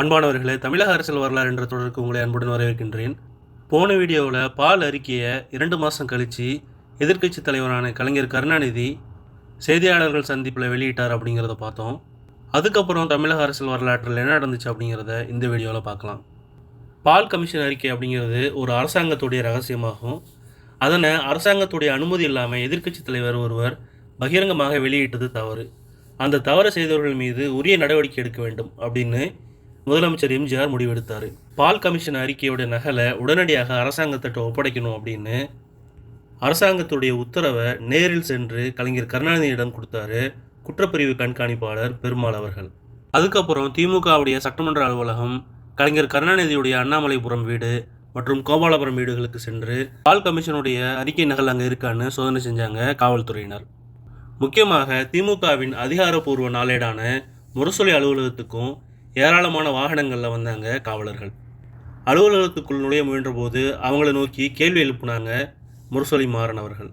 அன்பானவர்களே, தமிழக அரசியல் வரலாறு என்ற தொடருக்கு உங்களை அன்புடன் வரவேற்கின்றேன். போன வீடியோவில் பால் அறிக்கையை 2 மாதம் கழித்து எதிர்க்கட்சி தலைவரான கலைஞர் கருணாநிதி செய்தியாளர்கள் சந்திப்பில் வெளியிட்டார் அப்படிங்கிறத பார்த்தோம். அதுக்கப்புறம் தமிழக அரசியல் வரலாற்றில் என்ன நடந்துச்சு அப்படிங்கிறத இந்த வீடியோவில் பார்க்கலாம். பால் கமிஷன் அறிக்கை அப்படிங்கிறது ஒரு அரசாங்கத்துடைய ரகசியமாகும். அதனை அரசாங்கத்துடைய அனுமதி இல்லாமல் எதிர்க்கட்சி தலைவர் ஒருவர் பகிரங்கமாக வெளியிட்டது தவறு. அந்த தவறு செய்தவர்கள் மீது உரிய நடவடிக்கை எடுக்க வேண்டும் அப்படின்னு முதலமைச்சர் எம்ஜிஆர் முடிவெடுத்தார். பால் கமிஷன் அறிக்கையோட நகலை உடனடியாக அரசாங்கத்திட்ட ஒப்படைக்கணும் அப்படின்னு அரசாங்கத்துடைய உத்தரவை நேரில் சென்று கலைஞர் கருணாநிதியிடம் கொடுத்தாரு குற்றப்பிரிவு கண்காணிப்பாளர் பெருமாள் அவர்கள். அதுக்கப்புறம் திமுகவுடைய சட்டமன்ற அலுவலகம், கலைஞர் கருணாநிதியுடைய அண்ணாமலைபுரம் வீடு மற்றும் கோபாலபுரம் வீடுகளுக்கு சென்று பால் கமிஷனுடைய அறிக்கை நகல் அங்கே இருக்கான்னு சோதனை செஞ்சாங்க காவல்துறையினர். முக்கியமாக திமுகவின் அதிகாரப்பூர்வ நாளேடான முரசொலி அலுவலகத்துக்கும் ஏராளமான வாகனங்களில் வந்தாங்க காவலர்கள். அலுவலகத்துக்குள் நுழைய முயன்றபோது அவங்கள நோக்கி கேள்வி எழுப்புனாங்க முரசொலி மாறன் அவர்கள்.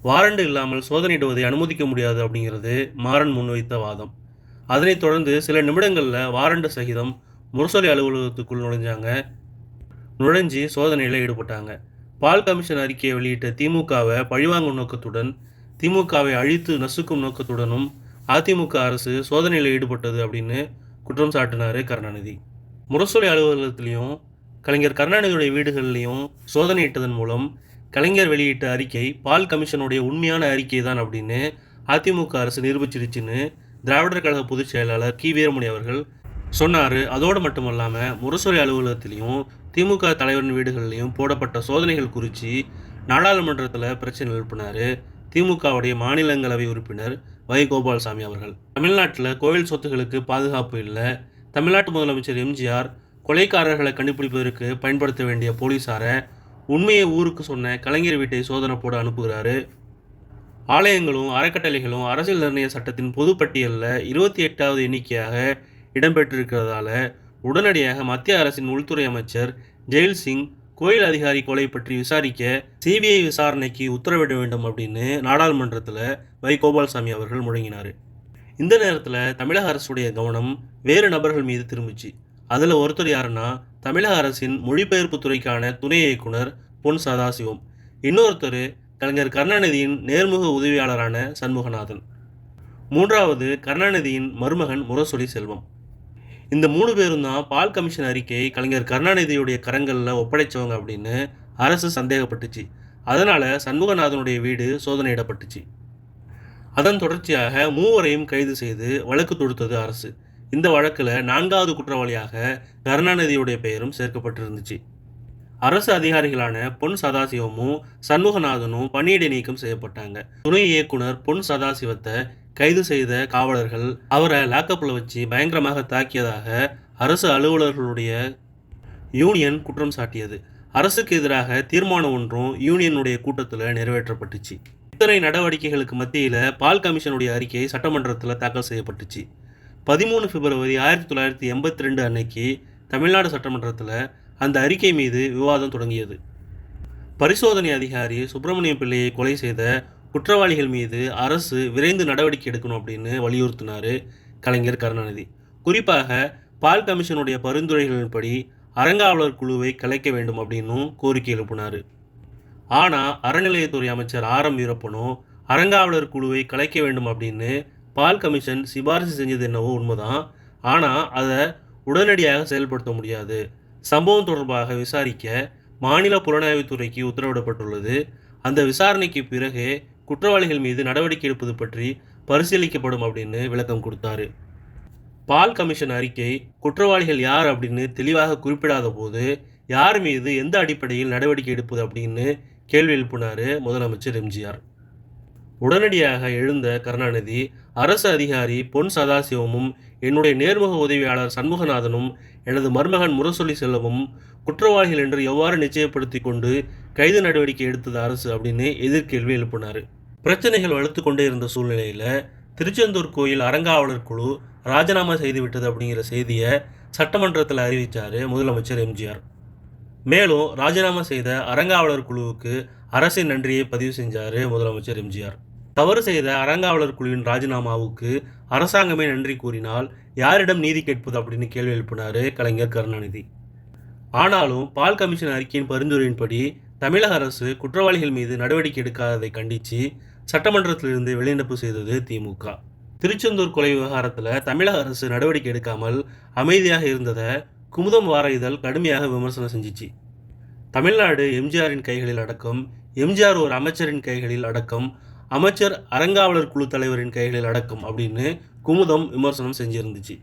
வாரண்டு இல்லாமல் சோதனையிடுவதை அனுமதிக்க முடியாது அப்படிங்கிறது மாறன் முன்வைத்த வாதம். அதனைத் தொடர்ந்து சில நிமிடங்களில் வாரண்டு சகிதம் முரசொலி அலுவலகத்துக்குள் நுழைஞ்சி சோதனையில் ஈடுபட்டாங்க. பால் கமிஷன் அறிக்கையை வெளியிட்ட திமுகவை பழிவாங்கும் நோக்கத்துடன், திமுகவை அழித்து நசுக்கும் நோக்கத்துடனும் அதிமுக அரசு சோதனையில் ஈடுபட்டது அப்படின்னு குற்றம் சாட்டினார் கருணாநிதி. முரசொலி அலுவலகத்திலையும் கலைஞர் கருணாநிதியுடைய வீடுகள்லையும் சோதனையிட்டதன் மூலம் கலைஞர் வெளியிட்ட அறிக்கை பால் கமிஷனுடைய உண்மையான அறிக்கை தான் அப்படின்னு அதிமுக அரசு நிரூபிச்சிருச்சுன்னு திராவிடர் கழக பொதுச் செயலாளர் கி வீரமணி அவர்கள் சொன்னார். அதோடு மட்டுமல்லாமல் முரசொலி அலுவலகத்திலையும் திமுக தலைவரின் வீடுகள்லையும் போடப்பட்ட சோதனைகள் குறித்து நாடாளுமன்றத்தில் பிரச்சனை எழுப்பினார் திமுகவுடைய மாநிலங்களவை உறுப்பினர் வை. கோபால்சாமி அவர்கள். தமிழ்நாட்டில் கோவில் சொத்துகளுக்கு பாதுகாப்பு இல்லை, தமிழ்நாட்டு முதலமைச்சர் எம்ஜிஆர் கொலைக்காரர்களை கண்டுபிடிப்பதற்கு பயன்படுத்த வேண்டிய போலீஸாரை உண்மையை ஊருக்கு சொன்ன கலைஞர் வீட்டை சோதனை போட அனுப்புகிறாரு. ஆலயங்களும் அறக்கட்டளைகளும் அரசியல் நிர்ணய சட்டத்தின் பொதுப்பட்டியலில் 28வது எண்ணிக்கையாக இடம்பெற்றிருக்கிறதால உடனடியாக மத்திய அரசின் உள்துறை அமைச்சர் ஜெயில்சிங் கோயில் அதிகாரி கொலை பற்றி விசாரிக்க சிபிஐ விசாரணைக்கு உத்தரவிட வேண்டும் அப்படின்னு நாடாளுமன்றத்தில் வை. கோபால்சாமி அவர்கள் முழங்கினார். இந்த நேரத்தில் தமிழக அரசுடைய கவனம் வேறு நபர்கள் மீது திரும்பிச்சு. அதில் ஒருத்தர் யாருன்னா தமிழக அரசின் மொழிபெயர்ப்பு துறைக்கான துணை இயக்குனர் பொன் சதாசிவம், இன்னொருத்தர் கலைஞர் கருணாநிதியின் நேர்முக உதவியாளரான சண்முகநாதன், மூன்றாவது கருணாநிதியின் மருமகன் முரசொலி செல்வம். இந்த 3 பேரும் தான் பால் கமிஷன் அறிக்கையை கலைஞர் கருணாநிதியுடைய கரங்களில் ஒப்படைச்சவங்க அப்படின்னு அரசு சந்தேகப்பட்டுச்சு. அதனால் சண்முகநாதனுடைய வீடு சோதனையிடப்பட்டுச்சு. அதன் தொடர்ச்சியாக 3வரையும் கைது செய்து வழக்கு தொடுத்தது அரசு. இந்த வழக்கில் 4வது குற்றவாளியாக கருணாநிதியுடைய பெயரும் சேர்க்கப்பட்டிருந்துச்சு. அரசு அதிகாரிகளான பொன் சதாசிவமும் சண்முகநாதனும் பணியிடை நீக்கம் செய்யப்பட்டாங்க. துணை இயக்குனர் பொன் சதாசிவத்தை கைது செய்த காவலர்கள் அவரை லாக்கப்பில் வச்சு பயங்கரமாக தாக்கியதாக அரசு அலுவலர்களுடைய யூனியன் குற்றம் சாட்டியது. அரசுக்கு எதிராக தீர்மானம் ஒன்றும் யூனியனுடைய கூட்டத்தில் நிறைவேற்றப்பட்டுச்சு. இத்தனை நடவடிக்கைகளுக்கு மத்தியில் பால் கமிஷனுடைய அறிக்கை சட்டமன்றத்தில் தாக்கல் செய்யப்பட்டுச்சு. 13 பிப்ரவரி 1982 அன்னைக்கு தமிழ்நாடு சட்டமன்றத்தில் அந்த அறிக்கை மீது விவாதம் தொடங்கியது. பரிசோதனை அதிகாரி சுப்பிரமணியம் பிள்ளையை கொலை செய்த குற்றவாளிகள் மீது அரசு விரைந்து நடவடிக்கை எடுக்கணும் அப்படின்னு வலியுறுத்தினார் கலைஞர் கருணாநிதி. குறிப்பாக பால் கமிஷனுடைய பரிந்துரைகளின்படி அறங்காவலர் குழுவை கலைக்க வேண்டும் அப்படின்னும் கோரிக்கை எழுப்பினார். ஆனால் அறநிலையத்துறை அமைச்சர் ஆர். எம். வீரப்பனும் அறங்காவலர் குழுவை கலைக்க வேண்டும் அப்படின்னு பால் கமிஷன் சிபாரிசு செஞ்சது என்னவோ உண்மைதான், ஆனால் அதை உடனடியாக செயல்படுத்த முடியாது, சம்பவம் தொடர்பாக விசாரிக்க மாநில புலனாய்வுத்துறைக்கு உத்தரவிடப்பட்டுள்ளது, அந்த விசாரணைக்கு பிறகு குற்றவாளிகள் மீது நடவடிக்கை எடுப்பது பற்றி பரிசீலிக்கப்படும் அப்படின்னு விளக்கம் கொடுத்தாரு. பால் கமிஷன் அறிக்கை குற்றவாளிகள் யார் அப்படின்னு தெளிவாக குறிப்பிடாத போது யார் மீது எந்த அடிப்படையில் நடவடிக்கை எடுப்பது அப்படின்னு கேள்வி எழுப்பினார் முதலமைச்சர் எம்ஜிஆர். உடனடியாக எழுந்த கருணாநிதி, அரசு அதிகாரி பொன் சதாசிவமும் என்னுடைய நேர்முக உதவியாளர் சண்முகநாதனும் எனது மருமகன் முரசொலி செல்வமும் குற்றவாளிகள் என்று எவ்வாறு நிச்சயப்படுத்தி கொண்டு கைது நடவடிக்கை எடுத்தது அரசு அப்படின்னு எதிர்கேள்வி எழுப்பினார். பிரச்சனைகள் வளர்த்து கொண்டே இருந்த சூழ்நிலையில் திருச்செந்தூர் கோயில் அறங்காவலர் குழு ராஜினாமா செய்துவிட்டது அப்படிங்கிற செய்தியை சட்டமன்றத்தில் அறிவித்தார் முதலமைச்சர் எம்ஜிஆர். மேலும் ராஜினாமா செய்த அறங்காவலர் குழுவுக்கு அரசின் நன்றியை பதிவு செஞ்சார் முதலமைச்சர் எம்ஜிஆர். தவறு செய்த அறங்காவலர் குழுவின் ராஜினாமாவுக்கு அரசாங்கமே நன்றி கூறினால் யாரிடம் நீதி கேட்பது அப்படின்னு கேள்வி எழுப்பினார் கலைஞர் கருணாநிதி. ஆனாலும் பால் கமிஷன் அறிக்கையின் பரிந்துரையின்படி தமிழக அரசு குற்றவாளிகள் மீது நடவடிக்கை எடுக்காததை கண்டித்து சட்டமன்றத்திலிருந்து வெளிநடப்பு செய்தது திமுக. திருச்செந்தூர் கொலை விவகாரத்தில் தமிழக அரசு நடவடிக்கை எடுக்காமல் அமைதியாக இருந்ததை குமுதம் வார இதழ் கடுமையாக விமர்சனம் செஞ்சிச்சு. தமிழ்நாடு எம்ஜிஆரின் கைகளில் அடக்கம், எம்ஜிஆர் ஒரு அமைச்சரின் கைகளில் அடக்கம், அமைச்சர் அறங்காவலர் குழு தலைவரின் கைகளில் அடக்கம் அப்படின்னு குமுதம் விமர்சனம் செஞ்சிருந்துச்சு.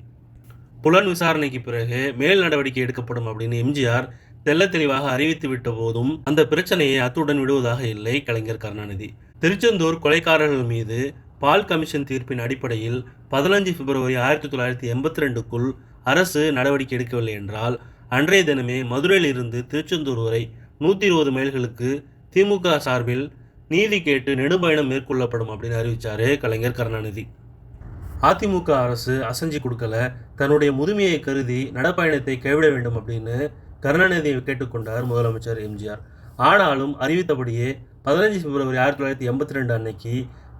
புலன் விசாரணைக்கு பிறகு மேல் நடவடிக்கை எடுக்கப்படும் அப்படின்னு எம்ஜிஆர் தெள்ள தெளிவாக அறிவித்து விட்ட போதும் அந்த பிரச்சனையை அத்துடன் விடுவதாக இல்லை கலைஞர் கருணாநிதி. திருச்செந்தூர் கொலைக்காரர்கள் மீது பால் கமிஷன் தீர்ப்பின் அடிப்படையில் 15 பிப்ரவரி 1982க்குள் அரசு நடவடிக்கை எடுக்கவில்லை என்றால் அன்றைய தினமே மதுரையில் இருந்து திருச்செந்தூர் வரை 120 மைல்களுக்கு திமுக சார்பில் நீதி கேட்டு நெடும்பயணம் மேற்கொள்ளப்படும் அப்படின்னு அறிவித்தார் கலைஞர் கருணாநிதி. அதிமுக அரசு அசைஞ்சு கொடுக்கல, தன்னுடைய முதுமையை கருதி நடப்பயணத்தை கைவிட வேண்டும் அப்படின்னு கருணாநிதியை கேட்டுக்கொண்டார் முதலமைச்சர் எம்ஜிஆர். ஆனாலும் அறிவித்தபடியே 15 பிப்ரவரி 1982 அன்னைக்கு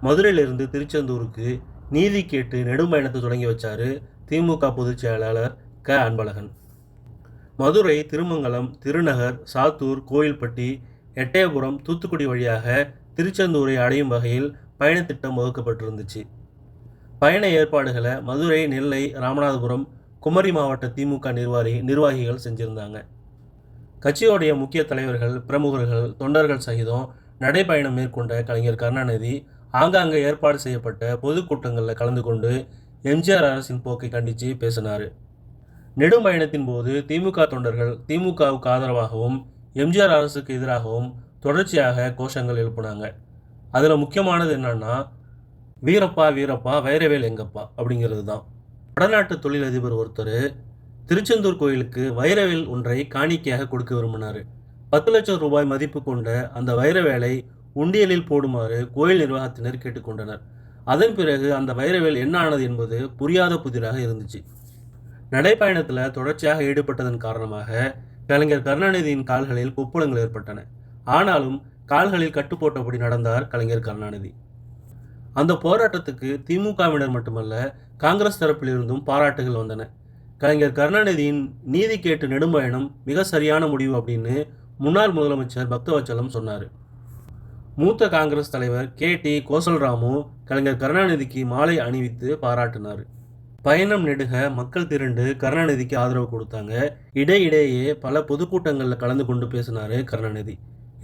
மதுரையிலிருந்து திருச்செந்தூருக்கு நீதி கேட்டு நெடும்பயணத்தை தொடங்கி வச்சார் திமுக பொதுச் செயலாளர் க. அன்பழகன். மதுரை, திருமங்கலம், திருநகர், சாத்தூர், கோயில்பட்டி, எட்டயபுரம், தூத்துக்குடி வழியாக திருச்செந்தூரை அடையும் வகையில் பயணத்திட்டம் வகுக்கப்பட்டிருந்துச்சு. பயண ஏற்பாடுகளை மதுரை, நெல்லை, ராமநாதபுரம், குமரி மாவட்ட திமுக நிர்வாகிகள் செஞ்சுருந்தாங்க. கட்சியோடைய முக்கிய தலைவர்கள், பிரமுகர்கள், தொண்டர்கள் சகிதம் நடைப்பயணம் மேற்கொண்ட கலைஞர் கருணாநிதி ஆங்காங்கே ஏற்பாடு செய்யப்பட்ட பொதுக்கூட்டங்களில் கலந்து கொண்டு எம்ஜிஆர் அரசின் போக்கை கண்டித்து பேசினார். நெடும்பயணத்தின் போது திமுக தொண்டர்கள் திமுகவுக்கு ஆதரவாகவும் எம்ஜிஆர் அரசுக்கு எதிராகவும் தொடர்ச்சியாக கோஷங்கள் எழுப்புனாங்க. அதில் முக்கியமானது என்னன்னா, வீரப்பா வீரப்பா வைரவேல் எங்கப்பா அப்படிங்கிறது தான். வடநாட்டு தொழிலதிபர் ஒருத்தர் திருச்செந்தூர் கோயிலுக்கு வைரவேல் ஒன்றை காணிக்கையாக கொடுக்க விரும்பினார். 10 லட்சம் ரூபாய் மதிப்பு கொண்ட அந்த வைரவேலை உண்டியலில் போடுமாறு கோயில் நிர்வாகத்தினர் கேட்டுக்கொண்டனர். அதன் பிறகு அந்த வைரவேல் என்ன ஆனது என்பது புரியாத புதிராக இருந்துச்சு. நடைப்பயணத்தில் தொடர்ச்சியாக ஈடுபட்டதன் காரணமாக கலைஞர் கருணாநிதியின் கால்களில் கொப்புளங்கள் ஏற்பட்டன. ஆனாலும் கால்களில் கட்டுப்போட்டபடி நடந்தார் கலைஞர் கருணாநிதி. அந்த போராட்டத்துக்கு திமுகவினர் மட்டுமல்ல, காங்கிரஸ் தரப்பிலிருந்தும் பாராட்டுகள் வந்தன. கலைஞர் கருணாநிதியின் நீதி கேட்டு நெடும்பயணம் மிக சரியான முடிவு அப்படின்னு முன்னாள் முதலமைச்சர் பக்தவச்சலம் சொன்னார். மூத்த காங்கிரஸ் தலைவர் கே.டி. கோசல்ராமு கலைஞர் கருணாநிதிக்கு மாலை அணிவித்து பாராட்டினார். பயணம் நெடுக மக்கள் திரண்டு கருணாநிதிக்கு ஆதரவு கொடுத்தாங்க. இடையிடையே பல பொதுக்கூட்டங்களில் கலந்து கொண்டு பேசினார் கருணாநிதி.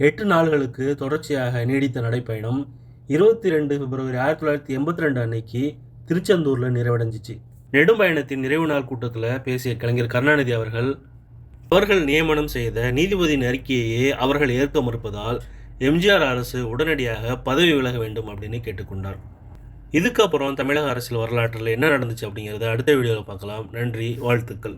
8 நாள்களுக்கு தொடர்ச்சியாக நீடித்த நடைப்பயணம் 22 பிப்ரவரி 1982 அன்னைக்கு திருச்செந்தூரில் நிறைவடைஞ்சிச்சு. நெடும்பயணத்தின் நிறைவு நாள் கூட்டத்தில் பேசிய கலைஞர் கருணாநிதி அவர்கள் நியமனம் செய்த நீதிபதியின் அறிக்கையையே அவர்கள் ஏற்க மறுப்பதால் எம்ஜிஆர் அரசு உடனடியாக பதவி விலக வேண்டும் அப்படின்னு கேட்டுக்கொண்டார். இதுக்கப்புறம் தமிழக அரசியல் வரலாற்றில் என்ன நடந்துச்சு அப்படிங்கிறத அடுத்த வீடியோவில் பார்க்கலாம். நன்றி, வாழ்த்துக்கள்.